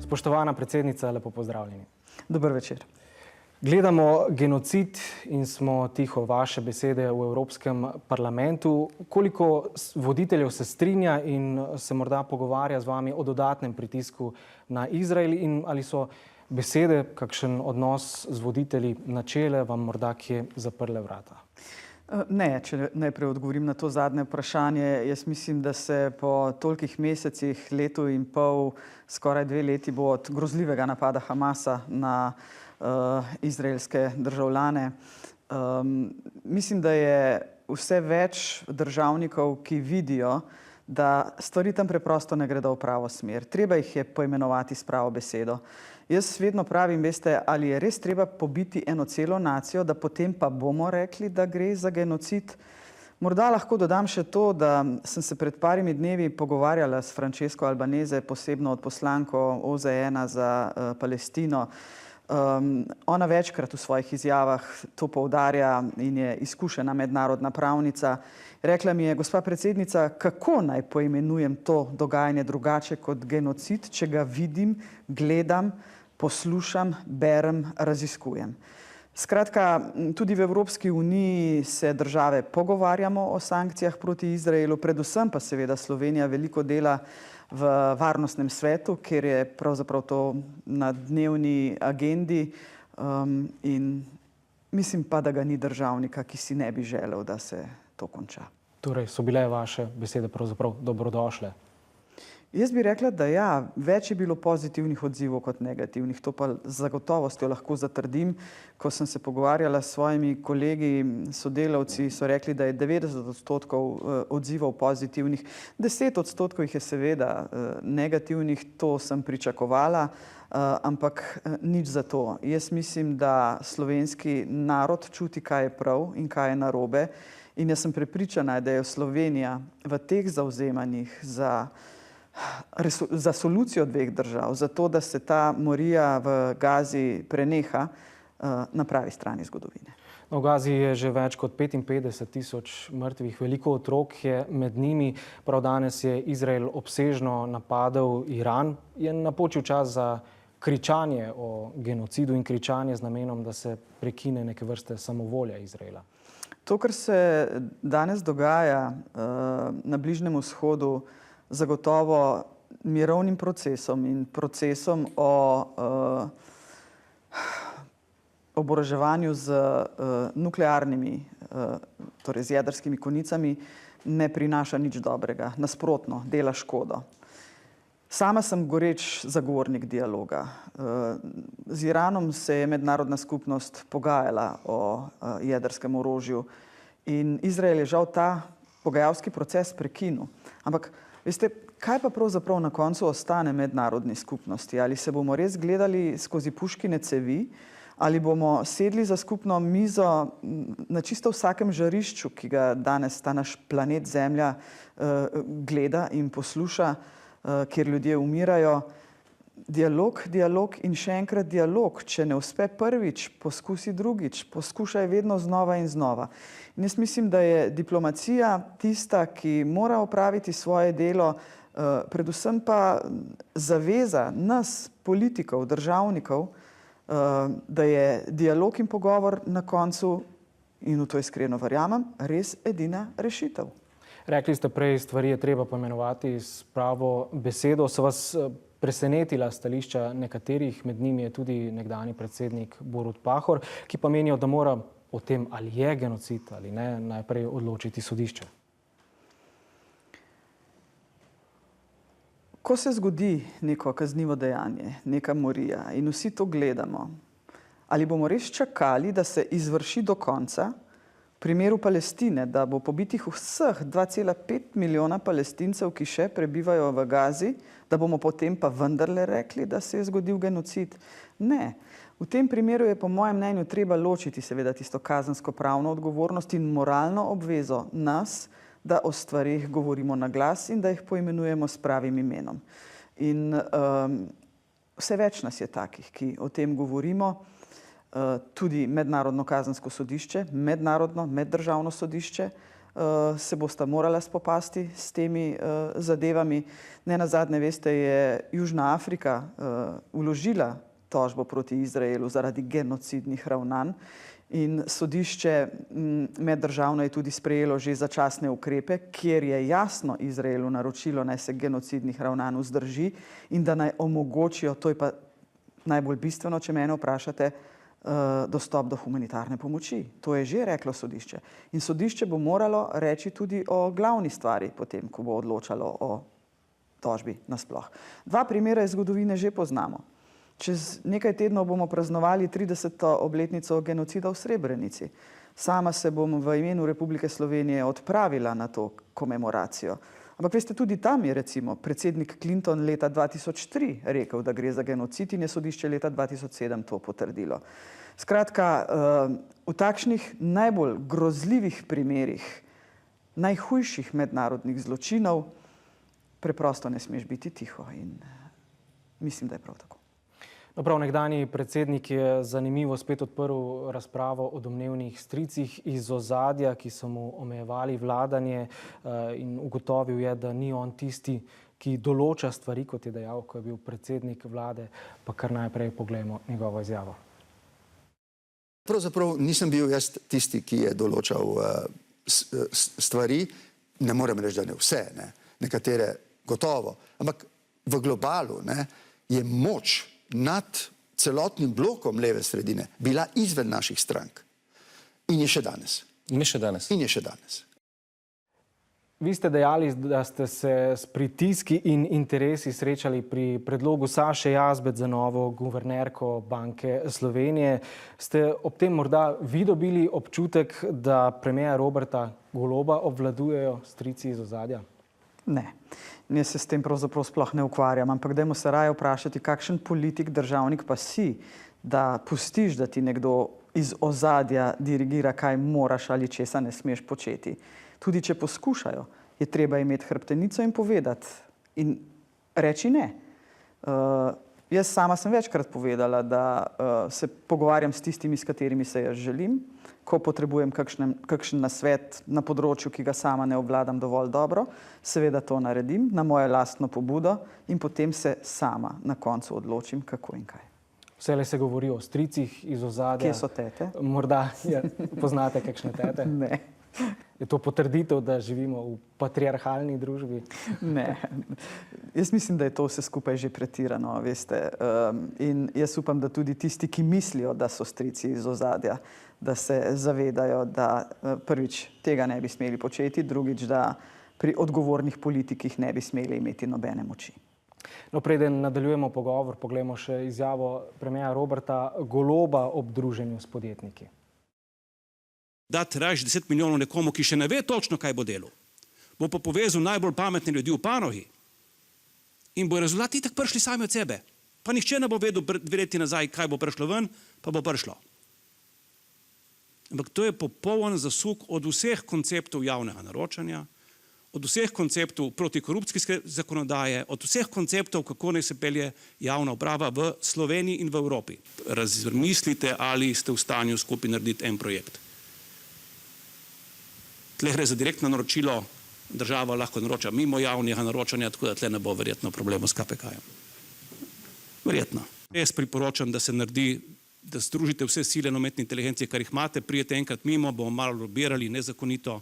Spoštovana predsednica, lepo pozdravljeni. Dober večer. Gledamo genocid in smo tiho vaše besede v Evropskem parlamentu. Koliko voditeljev se strinja in se morda pogovarja z vami o dodatnem pritisku na Izrael in ali so besede, kakšen odnos z voditelji načele, vam morda kje zaprle vrata? Ne, če najprej odgovorim na to zadnje vprašanje. Jaz mislim, da se po tolikih mesecih, letu in pol, skoraj 2 leti bo od grozljivega napada Hamasa na izraelske državljane. Mislim, da je vse več državnikov, ki vidijo, da stvari tam preprosto ne gredo v pravo smer. Treba jih je poimenovati s pravo besedo. Jaz vedno pravim, veste, ali je res treba pobiti eno celo nacijo, da potem pa bomo rekli, da gre za genocid. Morda lahko dodam še to, da sem se pred parimi dnevi pogovarjala s Francesco Albanese, posebno odposlanko OZN za Palestino. Ona večkrat v svojih izjavah to poudarja in je izkušena mednarodna pravnica. Rekla mi je, gospa predsednica, kako naj poimenujem to dogajanje drugače kot genocid, če ga vidim, gledam, poslušam, berem, raziskujem. Skratka, tudi v Evropski uniji se države pogovarjamo o sankcijah proti Izraelu, predvsem pa seveda Slovenija veliko dela v varnostnem svetu, kjer je pravzaprav to na dnevni agendi in mislim pa, da ga ni državnika, ki si ne bi želel, da se to konča. Torej, so bile vaše besede pravzaprav dobrodošle? Jaz bi rekla, da ja, več je bilo pozitivnih odzivov kot negativnih. To pa z zagotovostjo lahko zatrdim. Ko sem se pogovarjala s svojimi kolegi, sodelavci, so rekli, da je 90% odzivov pozitivnih. 10% jih je seveda negativnih, to sem pričakovala, ampak nič za to. Jaz mislim, da slovenski narod čuti, kaj je prav in kaj je narobe. In jaz sem prepričana, da je Slovenija v teh zavzemanjih za solucijo dveh držav, za to, da se ta morija v Gazi preneha, na pravi strani zgodovine. V Gazi je že več kot 55.000 mrtvih, veliko otrok je med njimi. Prav danes je Izrael obsežno napadel Iran. Je napočil čas za kričanje o genocidu in kričanje z namenom, da se prekine neke vrste samovolja Izraela? To, kar se danes dogaja na Bližnjem vzhodu, zagotovo mirovnim procesom in procesom o oboroževanju z nuklearnimi, torej z jedrskimi konicami, ne prinaša nič dobrega. Nasprotno, dela škodo. Sama sem goreč zagovornik dialoga. Z Iranom se je mednarodna skupnost pogajala o jedrskem orožju in Izrael je žal ta pogajalski proces prekinil. Ampak veste, kaj pa pravzaprav na koncu ostane mednarodni skupnosti? Ali se bomo res gledali skozi puškine cevi, ali bomo sedli za skupno mizo na čisto vsakem žarišču, ki ga danes ta naš planet Zemlja gleda in posluša, kjer ljudje umirajo. Dialog, dialog in še enkrat dialog. Če ne uspe prvič, poskusi drugič, poskušaj vedno znova in znova. In jaz mislim, da je diplomacija tista, ki mora opraviti svoje delo, predvsem pa zaveza nas, politikov, državnikov, da je dialog in pogovor na koncu, in v to iskreno verjamem, res edina rešitev. Rekli ste prej, stvari je treba poimenovati s pravo besedo. So vas presenetila stališča nekaterih, med njimi je tudi nekdanji predsednik Borut Pahor, ki pa menijo, da mora o tem, ali je genocid ali ne, najprej odločiti sodišče. Ko se zgodi neko kaznivo dejanje, neka morija in vsi to gledamo, ali bomo res čakali, da se izvrši do konca, v primeru Palestine, da bo pobitih vseh 2,5 milijona Palestincev, ki še prebivajo v Gazi, da bomo potem pa vendarle rekli, da se je zgodil genocid? Ne. V tem primeru je po mojem mnenju treba ločiti seveda tisto kazensko-pravno odgovornost in moralno obvezo nas, da o stvarih govorimo na glas in da jih poimenujemo s pravim imenom. In vse več nas je takih, ki o tem govorimo. Tudi mednarodno kazensko sodišče, mednarodno, meddržavno sodišče se bosta morala spopasti s temi zadevami. Nenazadnje, veste, je Južna Afrika vložila tožbo proti Izraelu zaradi genocidnih ravnanj in sodišče meddržavno je tudi sprejelo že začasne ukrepe, kjer je jasno Izraelu naročilo, naj se genocidnih ravnanj vzdrži in da naj omogočijo, to je pa najbolj bistveno, če mene vprašate, dostop do humanitarne pomoči. To je že reklo sodišče. In sodišče bo moralo reči tudi o glavni stvari potem, ko bo odločalo o tožbi nasploh. Dva primera iz zgodovine že poznamo. Čez nekaj tednov bomo praznovali 30. obletnico genocida v Srebrenici. Sama se bom v imenu Republike Slovenije odpravila na to komemoracijo. Ampak veste, tudi tam je recimo predsednik Clinton leta 2003 rekel, da gre za genocid in je sodišče leta 2007 to potrdilo. Skratka, v takšnih najbolj grozljivih primerih, najhujših mednarodnih zločinov, preprosto ne smeš biti tiho in mislim, da je prav tako. No, prav nekdanji predsednik je zanimivo spet odprl razpravo o domnevnih stricih iz ozadja, ki so mu omejevali vladanje in ugotovil je, da ni on tisti, ki določa stvari, kot je dejal, ko je bil predsednik vlade, pa kar najprej poglejmo njegovo izjavo. Pravzaprav nisem bil jaz tisti, ki je določal stvari, ne morem reči, da ne vse, ne. Nekatere gotovo, ampak v globalu je moč nad celotnim blokom leve sredine bila izven naših strank. In je še danes. In je še danes. In je še danes. Vi ste dejali, da ste se s pritiski in interesi srečali pri predlogu Saše Jazbec za novo guvernerko Banke Slovenije. Ste ob tem morda vi dobili občutek, da premierja Roberta Goloba obvladujejo strici iz ozadja? Ne. Jaz se s tem pravzaprav sploh ne ukvarjam, ampak dajmo se raje vprašati, kakšen politik, državnik pa si, da pustiš, da ti nekdo iz ozadja dirigira, kaj moraš ali česa ne smeš početi. Tudi če poskušajo, je treba imeti hrbtenico in povedati in reči ne. Jaz sama sem večkrat povedala, da se pogovarjam s tistimi, s katerimi se jaz želim, ko potrebujem kakšen nasvet na področju, ki ga sama ne obvladam dovolj dobro, seveda to naredim na moje lastno pobudo in potem se sama na koncu odločim, kako in kaj. Vselej se govori o stricih iz ozadja. Kje so tete? Morda poznate kakšne tete? Ne. Je to potrditev, da živimo v patriarhalni družbi? Ne. Jaz mislim, da je to vse skupaj že pretirano, veste. In jaz upam, da tudi tisti, ki mislijo, da so strici iz ozadja, da se zavedajo, da prvič tega ne bi smeli početi, drugič, da pri odgovornih politikih ne bi smeli imeti nobene moči. No, preden nadaljujemo pogovor, poglejmo še izjavo premierja Roberta Goloba ob druženju s podjetniki. Dati raje 10 milijonov nekomu, ki še ne ve točno, kaj bo delal. Bo pa povezal najbolj pametne ljudi v panogi in bo rezultati itak prišli sami od sebe. Pa nihče ne bo vedel 2 leti nazaj, kaj bo prišlo ven, pa bo prišlo. Ampak to je popoln zasuk od vseh konceptov javnega naročanja, od vseh konceptov protikorupcijske zakonodaje, od vseh konceptov, kako naj se pelje javna uprava v Sloveniji in v Evropi. Razmislite, ali ste v stanju skupaj narediti en projekt. Tle gre za direktno naročilo, država lahko naroča mimo javnega naročanja, tako da tle ne bo verjetno problemov s KPK-jem. Verjetno. Jaz priporočam, da se naredi, da združite vse sile umetne inteligencije, kar jih imate, prijete enkrat mimo, bomo malo lobirali nezakonito,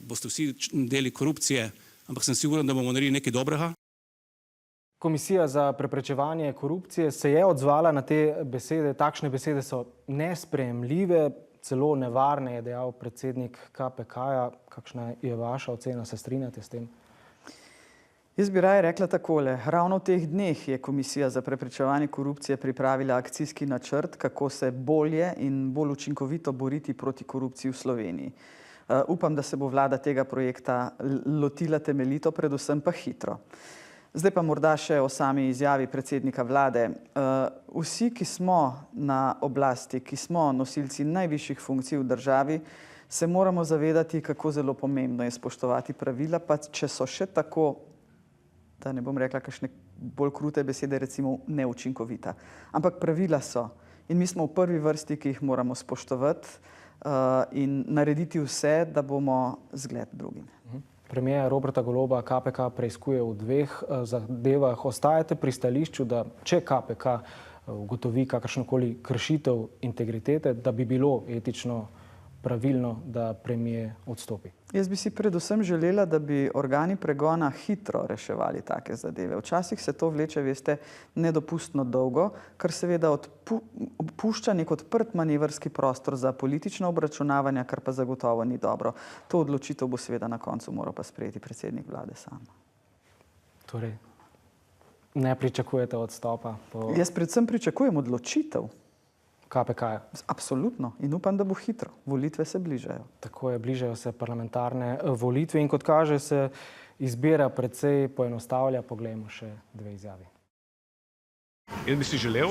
boste vsi deli korupcije, ampak sem siguren, da bomo naredili nekaj dobrega. Komisija za preprečevanje korupcije se je odzvala na te besede. Takšne besede so nesprejemljive, celo nevarne, je dejal predsednik KPK-ja. Kakšna je vaša ocena, se strinjate s tem? Jaz bi raje rekla takole. Ravno v teh dneh je Komisija za preprečevanje korupcije pripravila akcijski načrt, kako se bolje in bolj učinkovito boriti proti korupciji v Sloveniji. Upam, da se bo vlada tega projekta lotila temeljito, predvsem pa hitro. Zdaj pa morda še o sami izjavi predsednika vlade. Vsi, ki smo na oblasti, ki smo nosilci najvišjih funkcij v državi, se moramo zavedati, kako zelo pomembno je spoštovati pravila, pa če so še tako, da ne bom rekla kakšne bolj krute besede, recimo neučinkovita. Ampak pravila so in mi smo v prvi vrsti, ki jih moramo spoštovati. in narediti vse, da bomo zgled drugim. Premijer Roberta Goloba KPK preiskuje v dveh zadevah. Ostajate pri stališču, da če KPK ugotovi kakršnokoli kršitev integritete, da bi bilo etično pravilno, da premijer odstopi? Jaz bi si predvsem želela, da bi organi pregona hitro reševali take zadeve. Včasih se to vleče, veste, nedopustno dolgo, kar seveda pušča nek odprt manevrski prostor za politična obračunavanja, kar pa zagotovo ni dobro. To odločitev bo seveda na koncu moral pa sprejeti predsednik vlade sam. Torej, ne pričakujete odstopa? Jaz predvsem pričakujem odločitev. KPK-ja. Absolutno. In upam, da bo hitro. Volitve se bližajo. Tako je, bližajo se parlamentarne volitve in kot kaže se izbira precej poenostavlja. Poglejmo še dve izjavi. Jaz bi si želel,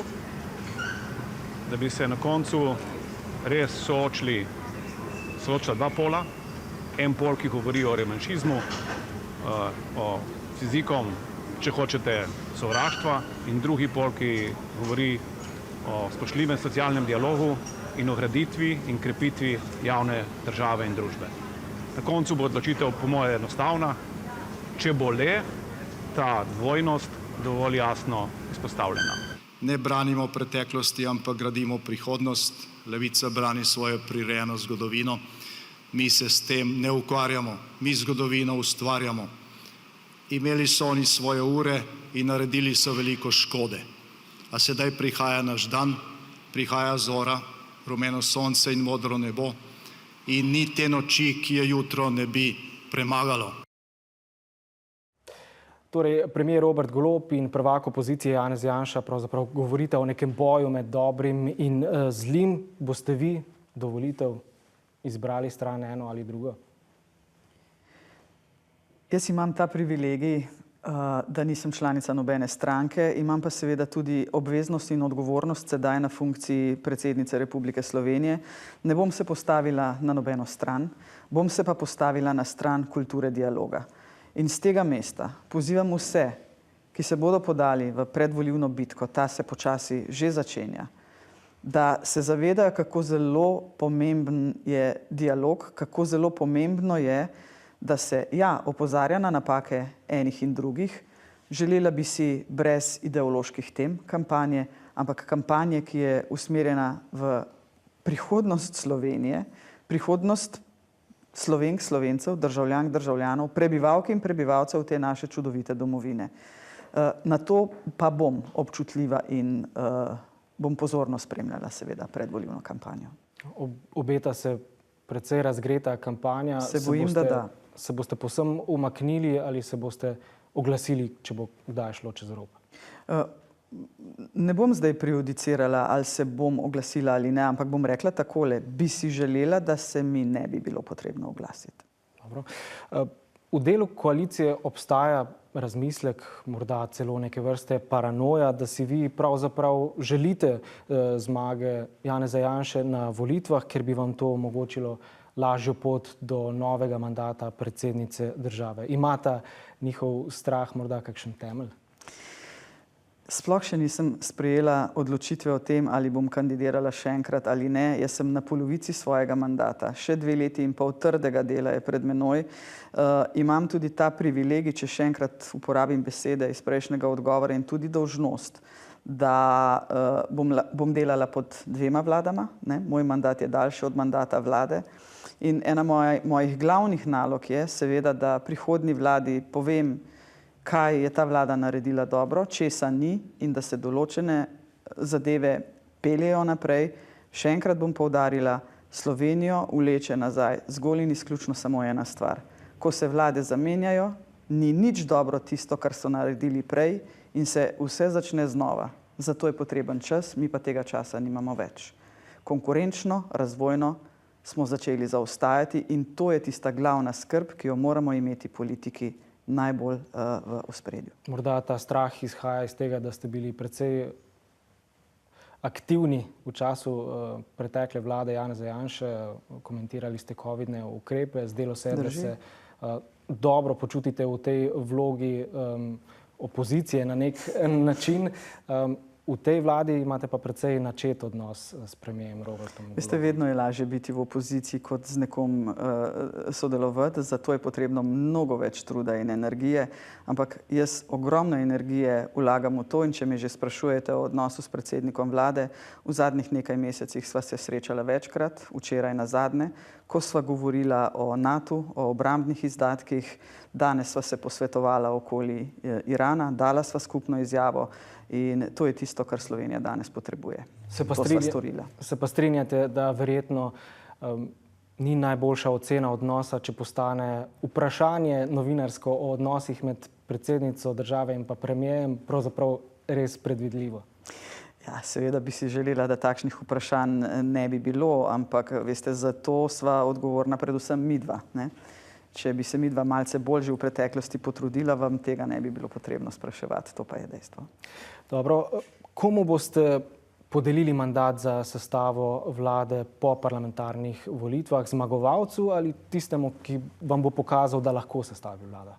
da bi se na koncu res soočila dva pola. En pol, ki govori o revanšizmu, z jezikom, če hočete, sovraštva, in drugi pol, ki govori o spoštljivem socialnem dialogu in o graditvi in krepitvi javne države in družbe. Na koncu bo odločitev po moje enostavna, če bo le ta dvojnost dovolj jasno izpostavljena. Ne branimo preteklosti, ampak gradimo prihodnost. Levica brani svojo prirejeno zgodovino. Mi se s tem ne ukvarjamo, mi zgodovino ustvarjamo. Imeli so oni svoje ure in naredili so veliko škode. A sedaj prihaja naš dan, prihaja zora, rumeno sonce in modro nebo in ni te noči, ki je jutro ne bi premagalo. Torej, premijer Robert Golob in prvak opozicije Janez Janša pravzaprav govorite o nekem boju med dobrim in zlim. Boste vi do volitev izbrali stran eno ali drugo? Jaz imam ta privilegij, da nisem članica nobene stranke, imam pa seveda tudi obveznost in odgovornost sedaj na funkciji predsednice Republike Slovenije. Ne bom se postavila na nobeno stran, bom se pa postavila na stran kulture dialoga. In z tega mesta pozivam vse, ki se bodo podali v predvolilno bitko, ta se počasi že začenja, da se zavedajo, kako zelo pomemben je dialog, kako zelo pomembno je, da se, opozarja na napake enih in drugih. Želela bi si brez ideoloških tem kampanje, ampak kampanje, ki je usmerjena v prihodnost Slovenije, prihodnost Slovenk, Slovencev, državljank, državljanov, prebivalk in prebivalcev te naše čudovite domovine. Na to pa bom občutljiva in bom pozorno spremljala seveda predvolilno kampanjo. Obeta se precej razgreta kampanja. Se bojim, da da. Se boste povsem umaknili ali se boste oglasili, če bo kdaj šlo čez rob? Ne bom zdaj prejudicirala, ali se bom oglasila ali ne, ampak bom rekla takole, bi si želela, da se mi ne bi bilo potrebno oglasiti. Dobro. V delu koalicije obstaja razmislek, morda celo neke vrste paranoja, da si vi pravzaprav želite zmage Janeza Janše na volitvah, ker bi vam to omogočilo lažjo pot do novega mandata predsednice države. Imata njihov strah morda kakšen temelj? Sploh še nisem sprejela odločitve o tem, ali bom kandidirala še enkrat ali ne. Jaz sem na polovici svojega mandata. Še 2 leti in pol trdega dela je pred menoj. Imam tudi ta privilegij, če še enkrat uporabim besede iz prejšnjega odgovora, in tudi dolžnost, da bom delala pod 2 vladama. Moj mandat je daljši od mandata vlade. In ena mojih glavnih nalog je seveda, da prihodnji vladi povem, kaj je ta vlada naredila dobro, česa ni, in da se določene zadeve peljejo naprej. Še enkrat bom poudarila, Slovenijo vleče nazaj zgolj in izključno samo ena stvar. Ko se vlade zamenjajo, ni nič dobro tisto, kar so naredili prej, in se vse začne znova. Zato je potreben čas, mi pa tega časa nimamo več. Konkurenčno, razvojno smo začeli zaostajati in to je tista glavna skrb, ki jo moramo imeti politiki najbolj v ospredju. Morda ta strah izhaja iz tega, da ste bili precej aktivni v času pretekle vlade Janeza Janše, komentirali ste covidne ukrepe, zdelo se, da se dobro počutite v tej vlogi opozicije na nek način. V tej vladi imate pa precej načet odnos s premierjem Robertom Golobom. Veste, vedno je lažje biti v opoziciji, kot z nekom sodelovati, zato je potrebno mnogo več truda in energije, ampak jaz ogromno energije vlagam v to in če me že sprašujete o odnosu s predsednikom vlade, v zadnjih nekaj mesecih sva se srečala večkrat, včeraj nazadnje, ko sva govorila o NATO, o obrambnih izdatkih, danes sva se posvetovala okoli Irana, dala sva skupno izjavo in to je tisto, kar Slovenija danes potrebuje. Se pa strinjate, da verjetno ni najboljša ocena odnosa, če postane vprašanje novinarsko o odnosih med predsednico države in pa premierjem pravzaprav res predvidljivo? Ja, seveda bi si želela, da takšnih vprašanj ne bi bilo, ampak veste, za to sva odgovorna predvsem midva, ne? Če bi se midva malce bolj že v preteklosti potrudila, vam tega ne bi bilo potrebno spraševati, to pa je dejstvo. Dobro, komu boste podelili mandat za sestavo vlade po parlamentarnih volitvah, zmagovalcu ali tistemu, ki vam bo pokazal, da lahko sestavi vlada?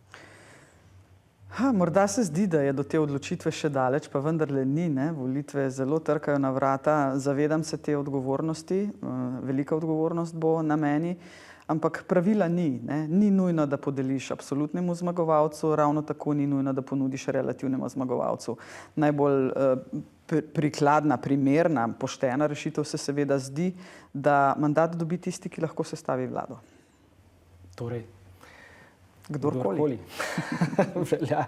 Morda se zdi, da je do te odločitve še daleč, pa vendarle ni, ne? Volitve zelo trkajo na vrata, zavedam se te odgovornosti, velika odgovornost bo na meni, ampak pravila ni, ne? Ni nujno, da podeliš absolutnemu zmagovalcu, ravno tako ni nujno, da ponudiš relativnemu zmagovalcu. Najbolj prikladna, primerna, poštena rešitev se seveda zdi, da mandat dobi tisti, ki lahko sestavi vlado. Torej, kdorkoli. Velja.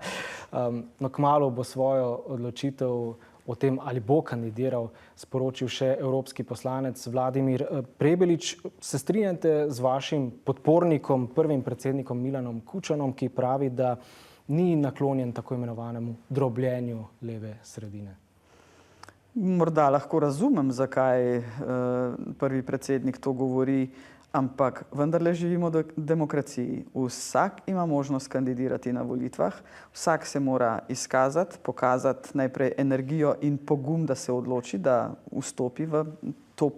No, kmalu bo svojo odločitev o tem, ali bo kandidiral, sporočil še evropski poslanec Vladimir Prebelič. Se strinjate z vašim podpornikom, prvim predsednikom Milanom Kučanom, ki pravi, da ni naklonjen tako imenovanemu drobljenju leve sredine? Morda lahko razumem, zakaj prvi predsednik to govori, ampak vendarle živimo v demokraciji. Vsak ima možnost kandidirati na volitvah, vsak se mora izkazati, pokazati najprej energijo in pogum, da se odloči, da vstopi v to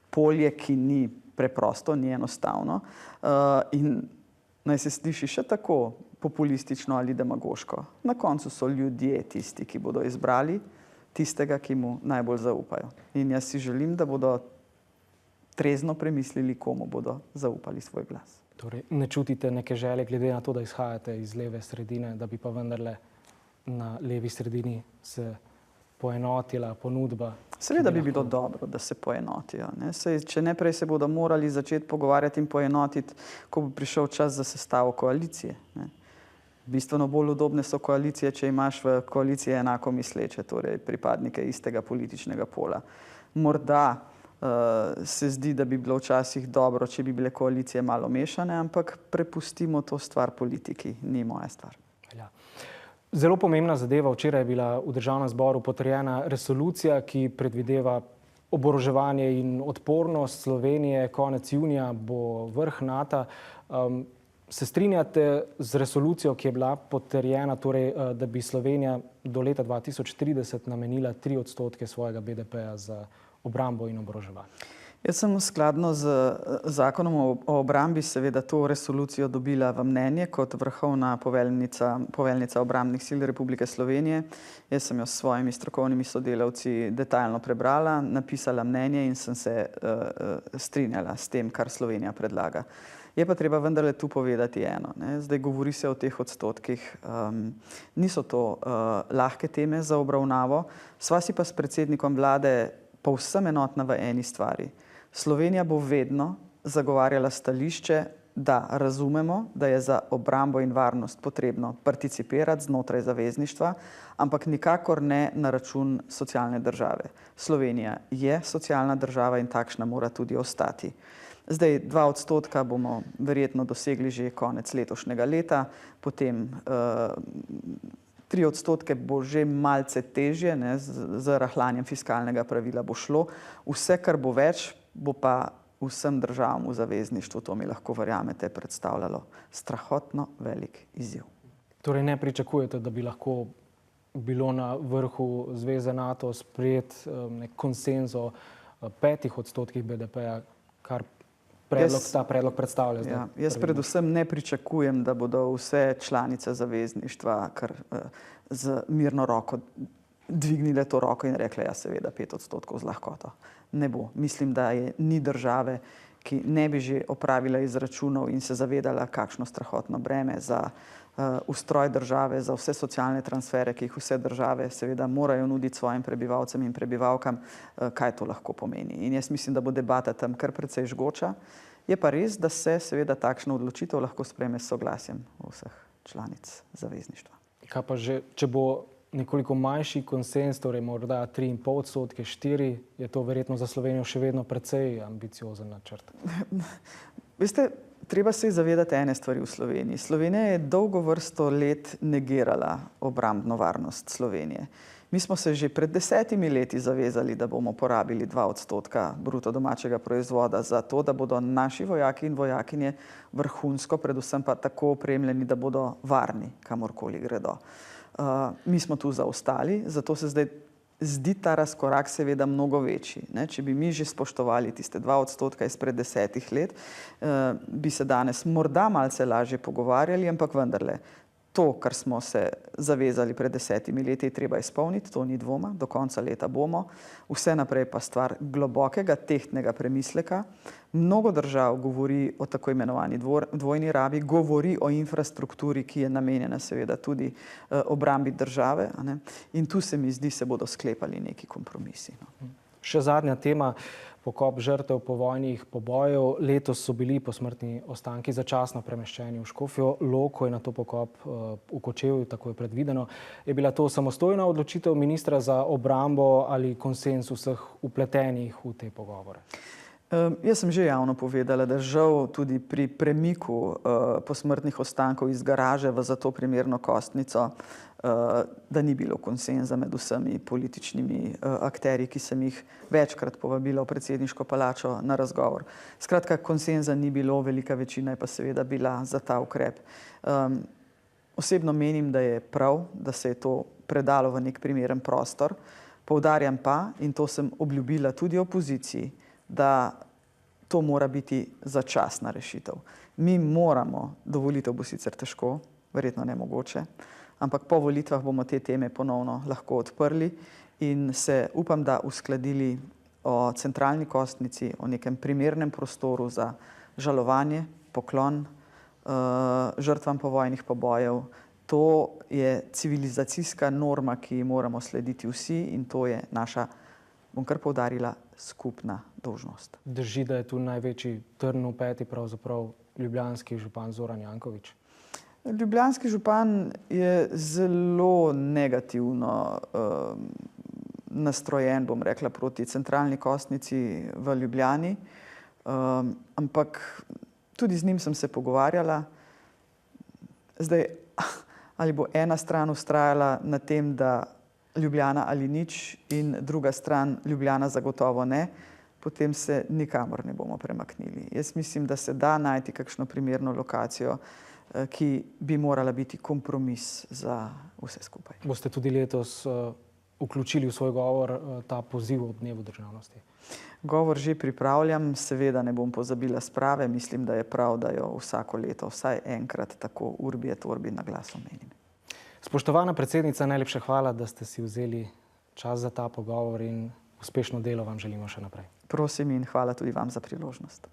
polje, ki ni preprosto, ni enostavno. In naj se sliši še tako populistično ali demagoško. Na koncu so ljudje tisti, ki bodo izbrali tistega, ki mu najbolj zaupajo. In jaz si želim, da bodo trezno premislili, komu bodo zaupali svoj glas. Torej, ne čutite neke želje, glede na to, da izhajate iz leve sredine, da bi pa vendarle na levi sredini se poenotila ponudba? Seveda bi bilo dobro, da se poenotijo, ne? Saj, če ne prej se bodo morali začeti pogovarjati in poenotiti, ko bo prišel čas za sestavo koalicije, ne? Bistveno bolj udobne so koalicije, če imaš v koaliciji enako misleče, torej pripadnike istega političnega pola. Morda se zdi, da bi bilo včasih dobro, če bi bile koalicije malo mešane, ampak prepustimo to stvar politiki, ni moja stvar. Ja. Zelo pomembna zadeva, včeraj je bila v Državnem zboru potrjena resolucija, ki predvideva oboroževanje in odpornost Slovenije. Konec junija bo vrh NATO. Se strinjate z resolucijo, ki je bila potrjena, torej, da bi Slovenija do leta 2030 namenila 3% svojega BDP-ja za obrambo in oboroževanje? Jaz sem skladno z zakonom o obrambi seveda to resolucijo dobila v mnenje kot vrhovna poveljnica obrambnih sil Republike Slovenije. Jaz sem jo s svojimi strokovnimi sodelavci detaljno prebrala, napisala mnenje in sem se strinjala s tem, kar Slovenija predlaga. Je pa treba vendarle tu povedati eno, ne? Zdaj govori se o teh odstotkih. Niso to lahke teme za obravnavo. Sva si pa s predsednikom vlade povsem enotna v eni stvari. Slovenija bo vedno zagovarjala stališče, da razumemo, da je za obrambo in varnost potrebno participirati znotraj zavezništva, ampak nikakor ne na račun socialne države. Slovenija je socialna država in takšna mora tudi ostati. Zdaj, 2% bomo verjetno dosegli že konec letošnjega leta, potem 3% bo že malce težje, ne, z rahljanjem fiskalnega pravila bo šlo. Vse, kar bo več, bo pa vsem državam v zavezništvu, to mi lahko verjamete, predstavljalo strahotno velik izziv. Torej ne pričakujete, da bi lahko bilo na vrhu Zveze NATO sprejet nek konsenz o 5% BDP-ja, kar ta predlog predstavlja zdaj? Ja, jaz predvsem ne pričakujem, da bodo vse članice zavezništva kar z mirno roko dvignile to roko in rekle, ja seveda 5% z lahkoto. Ne bo. Mislim, da ni države, ki ne bi že opravila izračunov in se zavedala, kakšno strahotno breme za ustroj države, za vse socialne transfere, ki jih vse države seveda morajo nuditi svojim prebivalcem in prebivalkam, kaj to lahko pomeni. In jaz mislim, da bo debata tam kar precej žgoča. Je pa res, da se seveda takšno odločitev lahko sprejme s soglasjem vseh članic zavezništva. Kaj pa že, če bo nekoliko manjši konsens, torej morda 3,5%, 4%, je to verjetno za Slovenijo še vedno precej ambiciozen načrt? Veste, treba se zavedati ene stvari v Sloveniji. Slovenija je dolgo vrsto let negirala obrambno varnost Slovenije. Mi smo se že pred 10 leti zavezali, da bomo porabili 2% bruto domačega proizvoda za to, da bodo naši vojaki in vojakinje vrhunsko, predvsem pa tako opremljeni, da bodo varni, kamorkoli gredo. Mi smo tu zaostali, zato se zdaj zdi ta razkorak seveda mnogo večji. Če bi mi že spoštovali tiste 2% izpred 10 let, bi se danes morda malce lažje pogovarjali, ampak vendarle, to, kar smo se zavezali pred 10 leti, je treba izpolniti, to ni dvoma, do konca leta bomo. Vse naprej pa stvar globokega, tehtnega premisleka. Mnogo držav govori o tako imenovani dvojni rabi, govori o infrastrukturi, ki je namenjena seveda tudi obrambi države, in tu se mi zdi, se bodo sklepali neki kompromisi. Še zadnja tema, pokop žrtev povojnih pobojev. Letos so bili posmrtni ostanki začasno premeščeni v Škofjo Loko in nato pokop v Kočevju, tako je predvideno. Je bila to samostojna odločitev ministra za obrambo ali konsenz vseh vpletenih v te pogovore? Jaz sem že javno povedala, da žal tudi pri premiku posmrtnih ostankov iz garaže v za to primerno kostnico, da ni bilo konsenza med vsemi političnimi akterji, ki sem jih večkrat povabila v predsedniško palačo na razgovor. Skratka, konsenza ni bilo, velika večina je pa seveda bila za ta ukrep. Osebno menim, da je prav, da se je to predalo v nek primeren prostor. Poudarjam pa, in to sem obljubila tudi opoziciji, da to mora biti začasna rešitev. Mi moramo, do volitev bo sicer težko, verjetno nemogoče, ampak po volitvah bomo te teme ponovno lahko odprli in se upam, da uskladili o centralni kostnici, o nekem primernem prostoru za žalovanje, poklon žrtvam povojnih pobojev. To je civilizacijska norma, ki ji moramo slediti vsi in to je naša, bom kar poudarila, skupna dolžnost. Drži, da je tu največji trn v peti pravzaprav ljubljanski župan Zoran Janković? Ljubljanski župan je zelo negativno nastrojen, bom rekla, proti centralni kostnici v Ljubljani, ampak tudi z njim sem se pogovarjala. Zdaj, ali bo ena stran vztrajala na tem, da Ljubljana ali nič in druga stran Ljubljana zagotovo ne, potem se nikamor ne bomo premaknili. Jaz mislim, da se da najti kakšno primerno lokacijo, ki bi morala biti kompromis za vse skupaj. Boste tudi letos vključili v svoj govor ta poziv ob dnevu državnosti? Govor že pripravljam, seveda ne bom pozabila sprave, mislim, da je prav, da jo vsako leto vsaj enkrat tako urbi et orbi na glas omenim. Spoštovana predsednica, najlepša hvala, da ste si vzeli čas za ta pogovor in uspešno delo vam želimo še naprej. Prosim in hvala tudi vam za priložnost.